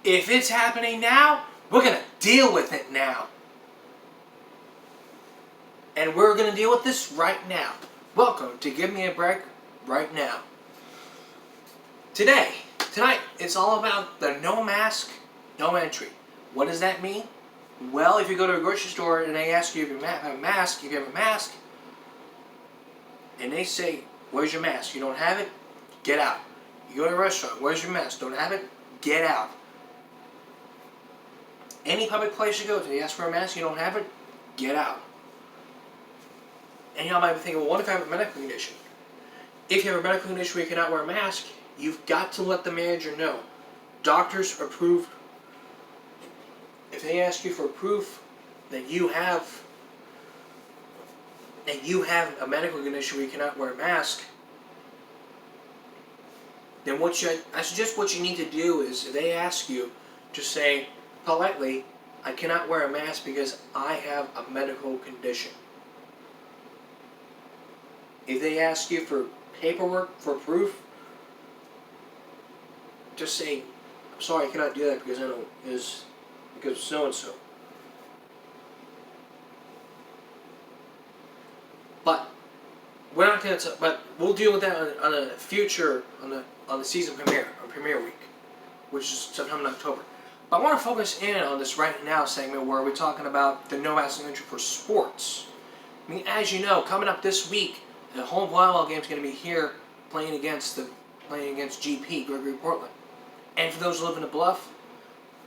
If it's happening now, we're going to deal with it now. And we're going to deal with this right now. Welcome to Give Me a Break Right Now. Tonight, it's all about the no mask, no entry. What does that mean? Well, if you go to a grocery store and they ask you if you have a mask, and they say, where's your mask? You don't have it? Get out. You go to a restaurant, where's your mask? Don't have it? Get out. Any public place you go to, they ask for a mask, you don't have it? Get out. And y'all might be thinking, well, what if I have a medical condition? If you have a medical condition where you cannot wear a mask, you've got to let the manager know. Doctors approve. If they ask you for proof that you have a medical condition where you cannot wear a mask, then I suggest what you need to do is, if they ask you, just say politely, I cannot wear a mask because I have a medical condition. If they ask you for paperwork, for proof, just say, I'm sorry, I cannot do that because because so and so. But we're not going to. But we'll deal with that on a future on the season premiere, on premiere week, which is sometime in October. But I want to focus in on this right now segment where we're talking about the no mask entry for sports. I mean, as you know, coming up this week, the home volleyball game is going to be here playing against GP Gregory Portland. And for those who live in the Bluff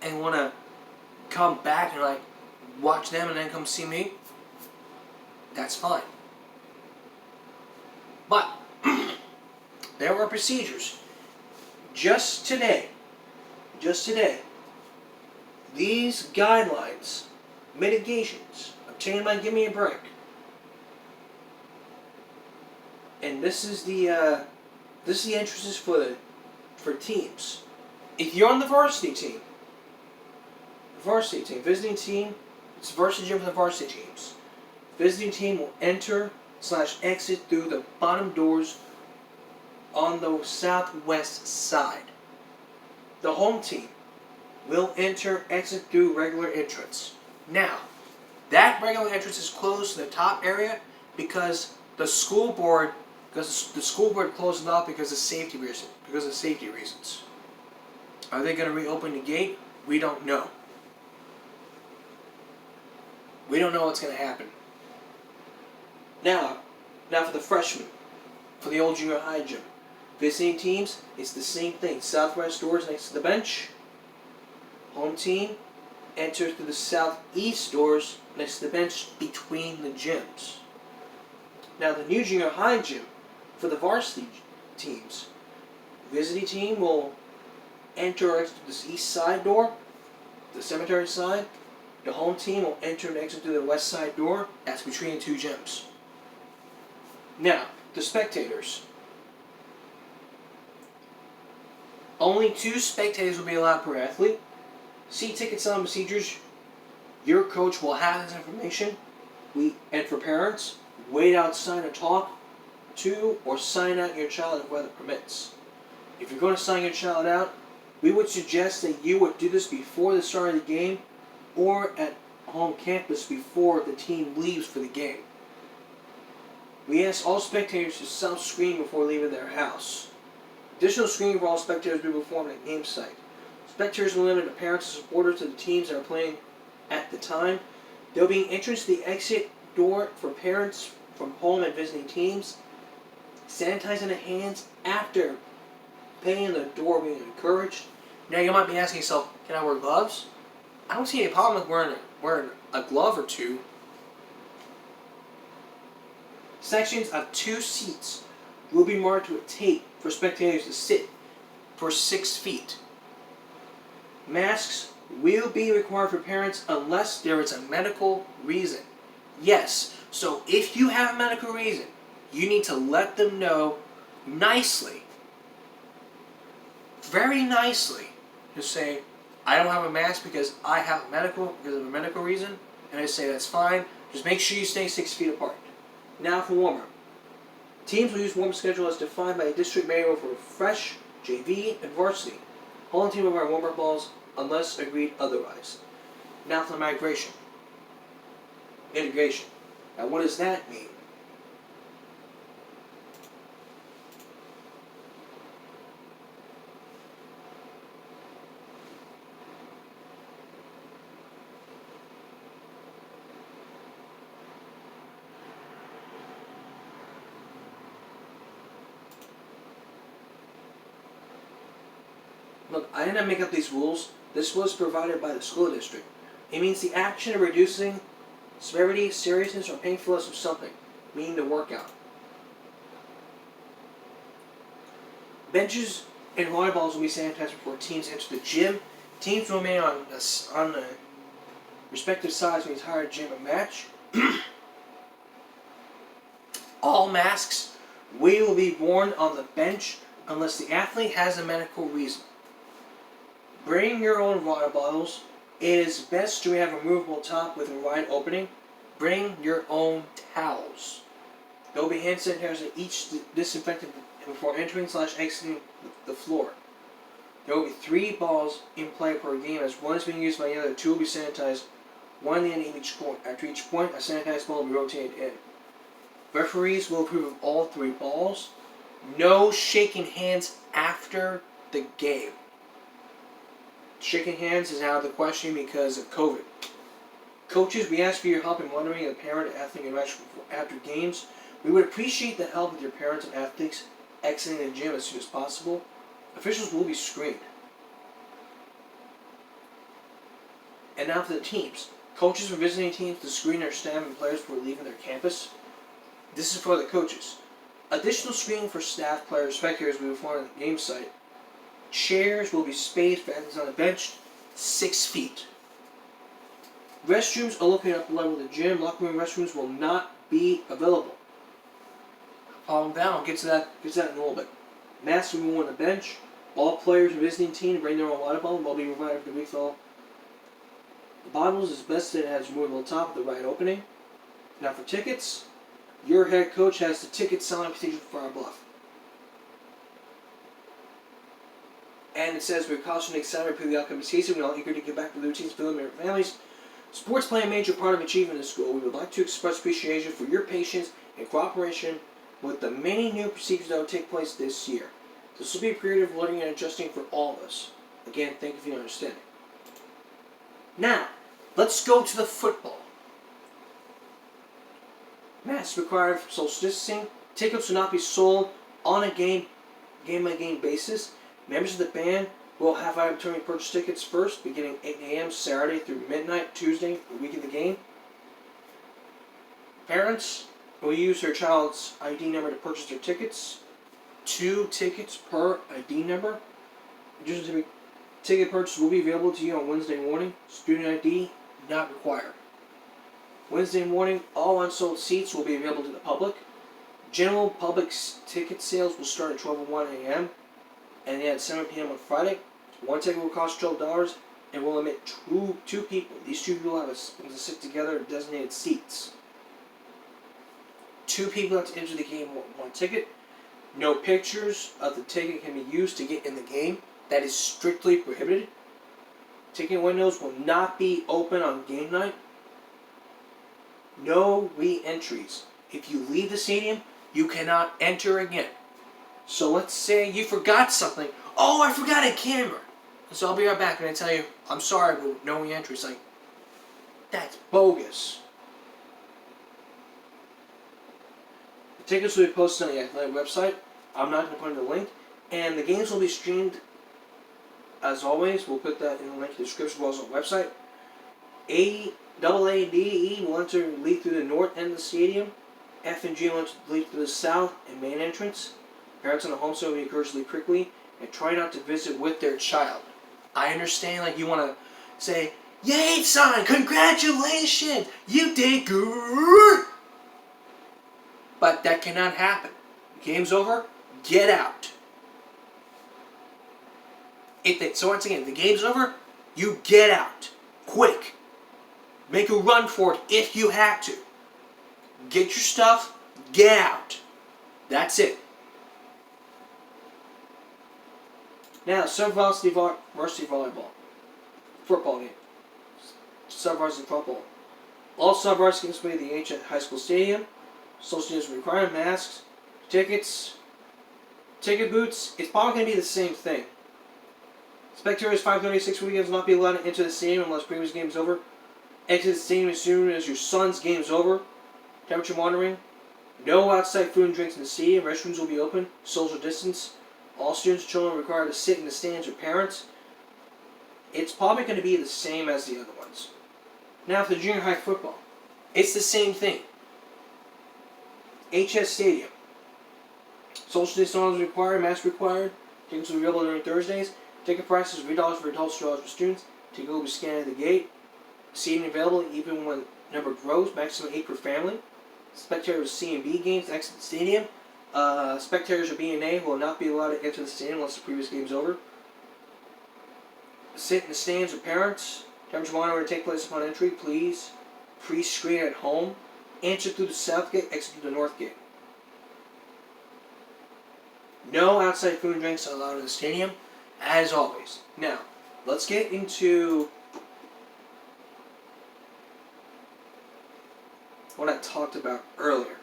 and want to come back and watch them and then come see me, that's fine. But there were procedures. Just today, these guidelines, mitigations, obtained by Give Me a Break. And this is the entrances for teams. If you're on the varsity team, visiting team, it's varsity gym for the varsity teams. Visiting team will enter/exit through the bottom doors on the southwest side. The home team will exit through regular entrance. Now, that regular entrance is closed to the top area because the school board closed it off because of safety reasons. Are they going to reopen the gate? We don't know. We don't know what's going to happen. Now for the freshmen, for the old junior high gym. Visiting teams, it's the same thing. Southwest doors next to the bench. Home team enters through the southeast doors next to the bench between the gyms. Now the new junior high gym, for the varsity teams, visiting team will enter or exit through the east side door, the cemetery side. The home team will enter and exit through the west side door. That's between the two gyms. Now, the spectators. Only 2 spectators will be allowed per athlete. See tickets on procedures. Your coach will have this information. And for parents, wait outside and talk to or sign out your child if weather permits. If you're going to sign your child out, we would suggest that you would do this before the start of the game or at home campus before the team leaves for the game. We ask all spectators to self-screen before leaving their house. Additional screening for all spectators will be performed at game site. Spectators will limit to parents and supporters of the teams that are playing at the time. There will be an entrance to the exit door for parents from home and visiting teams. Sanitizing the hands after paying the door being encouraged. Now you might be asking yourself, can I wear gloves? I don't see any problem with wearing a glove or two. Sections of 2 seats will be marked with tape for spectators to sit for 6 feet. Masks will be required for parents unless there is a medical reason. Yes, so if you have a medical reason, you need to let them know nicely, very nicely, to say, I don't have a mask because I have a medical reason, and I say that's fine. Just make sure you stay 6 feet apart. Now for warm-up. Teams will use warm-up schedule as defined by a district manual for fresh, JV, and varsity. Whole team will wear warm-up balls unless agreed otherwise. Now for the integration. Now what does that mean? Look, I didn't make up these rules. This was provided by the school district. It means the action of reducing severity, seriousness, or painfulness of something, meaning the workout. Benches and volleyballs will be sanitized before teams enter the gym. Teams will remain on the respective sides of the entire gym and match. All masks will be worn on the bench unless the athlete has a medical reason. Bring your own water bottles. It is best to have a removable top with a wide opening. Bring your own towels. There will be hand sanitizers at each disinfectant before entering / exiting the floor. There will be 3 balls in play per game, as one is being used by the other. 2 will be sanitized, one at the end of each point. After each point, a sanitized ball will be rotated in. Referees will approve of all 3 balls. No shaking hands after the game. Shaking hands is out of the question because of COVID. Coaches, we ask for your help in monitoring the parent-athlete interaction after games. We would appreciate the help with your parents and athletes exiting the gym as soon as possible. Officials will be screened. And now for the teams. Coaches for visiting teams to screen their staff and players before leaving their campus. This is for the coaches. Additional screening for staff, players, spectators will be performed on the game site. Chairs will be spaced for athletes on the bench 6 feet. Restrooms are located at the level of the gym. Locker room restrooms will not be available. Calm down. I'll get to that in a little bit. Masks will be worn on the bench. All players and visiting team bring their own water bottle. Will be provided for the refill. The bottles is best that it has removable top with the right opening. Now for tickets, your head coach has the ticket selling procedure for our bluff. And it says, we're constantly excited for the outcome of the season. We're all eager to get back to the routines, family, and families. Sports play a major part of achievement in school. We would like to express appreciation for your patience and cooperation with the many new procedures that will take place this year. This will be a period of learning and adjusting for all of us. Again, thank you for your understanding. Now, let's go to the football. Masks required for social distancing. Tickets will not be sold on a game-by-game basis. Members of the band will have opportunity to purchase tickets first, beginning 8 a.m. Saturday through midnight Tuesday, the week of the game. Parents will use their child's ID number to purchase their tickets. 2 tickets per ID number. Ticket purchase will be available to you on Wednesday morning. Student ID not required. Wednesday morning, all unsold seats will be available to the public. General public ticket sales will start at 12:01 a.m. and at 7 p.m. on Friday. One ticket will cost $12 and will admit two people. These 2 people have to sit together in designated seats. 2 people have to enter the game with 1 ticket. No pictures of the ticket can be used to get in the game. That is strictly prohibited. Ticket windows will not be open on game night. No re-entries. If you leave the stadium, you cannot enter again. So let's say you forgot something. Oh, I forgot a camera. So I'll be right back and I tell you, I'm sorry, but no re-entries. Like, that's bogus. The tickets will be posted on the Athletic website. I'm not going to put in the link. And the games will be streamed, as always. We'll put that in the link in the description as well as on the website. AA and DE will enter lead through the north end of the stadium. F and G will enter lead through the south and main entrance. Parents on the home side will be encouraged to leave quickly and try not to visit with their child. I understand, like, you want to say, "Yay, son! Congratulations! You did good!" But that cannot happen. Game's over. Get out. So once again, the game's over. You get out. Quick. Make a run for it if you have to. Get your stuff. Get out. That's it. Now, sub-varsity volleyball. Football game. Sub-varsity football. All sub-varsity games play at the ancient high school stadium. Social distance required, masks, tickets, ticket booths. It's probably going to be the same thing. Spectators 536 weekends will not be allowed to enter the stadium unless previous game is over. Exit the stadium as soon as your son's game is over. Temperature monitoring. No outside food and drinks in the stadium. Restrooms will be open. Social distance. All students and children are required to sit in the stands with parents. It's probably going to be the same as the other ones. Now for the junior high football. It's the same thing. HS Stadium. Social distance is required. Mask required. Tickets will be available during Thursdays. Ticket prices $3 for adults, $2 for students. Ticket will be scanned at the gate. Seating available even when number grows. Maximum 8 per family. Spectators C and B games exit the stadium. Spectators of B and A will not be allowed to enter the stadium unless the previous game is over. Sit in the stands with parents. Temperature monitor will take place upon entry. Please pre-screen at home. Enter through the south gate. Exit through the north gate. No outside food and drinks are allowed in the stadium, as always. Now, let's get into what I talked about earlier.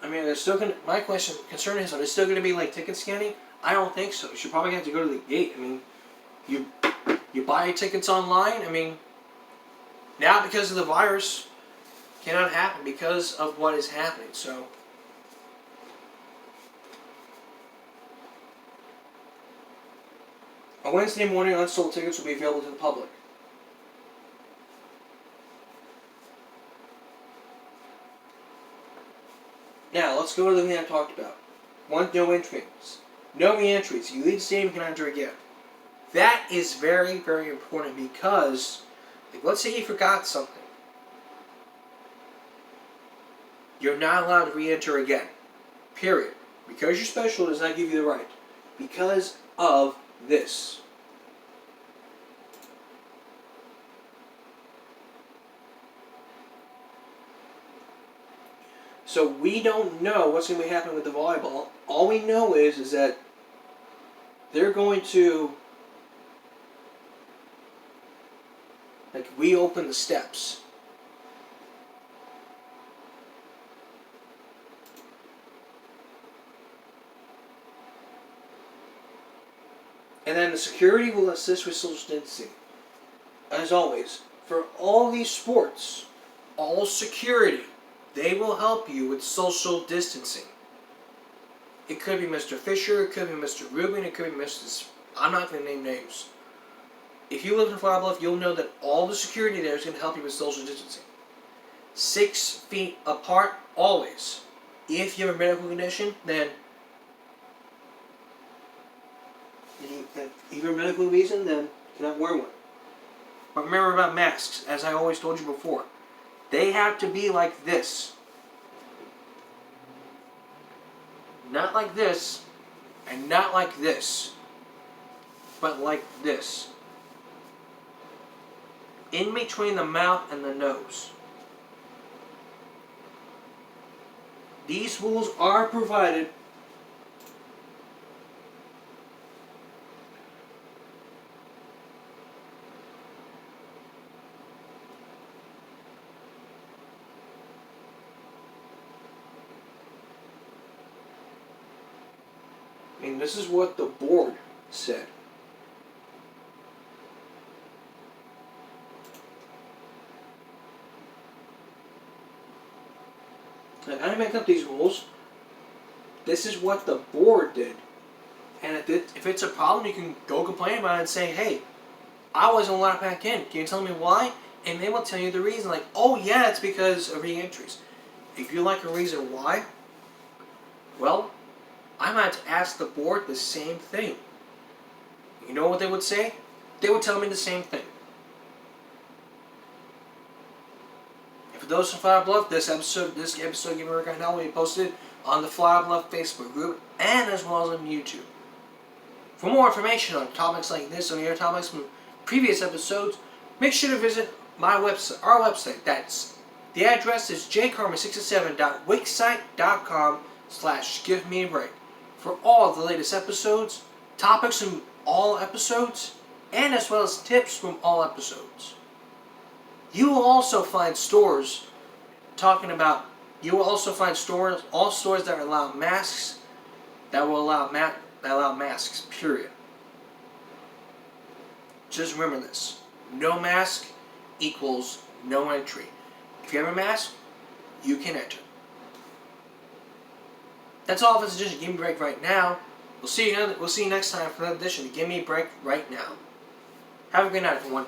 I mean, there's still gonna. My concern is, are there still gonna be like ticket scanning? I don't think so. You should probably have to go to the gate. I mean, you buy tickets online. I mean, now because of the virus, cannot happen because of what is happening. So. On Wednesday morning, unsold tickets will be available to the public. Now, let's go to the thing I talked about. One, no entries. No re-entries. You leave the stadium, you can enter again. That is very, very important because, like, let's say you forgot something. You're not allowed to re-enter again. Period. Because you're special does not give you the right. Because of this. So we don't know what's going to be happening with the volleyball. All we know is that they're going to reopen the steps. And then the security will assist with social distancing. As always, for all these sports, all security, they will help you with social distancing. It could be Mr. Fisher, it could be Mr. Rubin, it could be Mr. I'm not going to name names. If you live in Flower Bluff, you'll know that all the security there is going to help you with social distancing. 6 feet apart, always. If you have a medical condition, then if you have a medical reason, then you cannot wear one. But remember about masks, as I always told you before. They have to be like this. Not like this, and not like this. But like this. In between the mouth and the nose. These rules are provided and this is what the board said. Like, I didn't make up these rules. This is what the board did. And if it's a problem, you can go complain about it and say, hey, I wasn't allowed back in. Can you tell me why? And they will tell you the reason. Like, oh yeah, it's because of re-entries. If you like a reason why, well, I might have to ask the board the same thing. You know what they would say? They would tell me the same thing. And for those from Flower Bluff, this episode Game Over Right Now will be posted on the Flower Bluff Facebook group and as well as on YouTube. For more information on topics like this and other topics from previous episodes, make sure to visit my website, our website. The address is jcarmen67.wixsite.com/givemebreak for all of the latest episodes, topics from all episodes, and as well as tips from all episodes. You will also find stores all stores that allow masks, that allow masks, period. Just remember this. No mask equals no entry. If you have a mask, you can enter. That's all for this edition of Give Me a Break Right Now. We'll see you next time for another edition of Give Me a Break Right Now. Have a good night, everyone.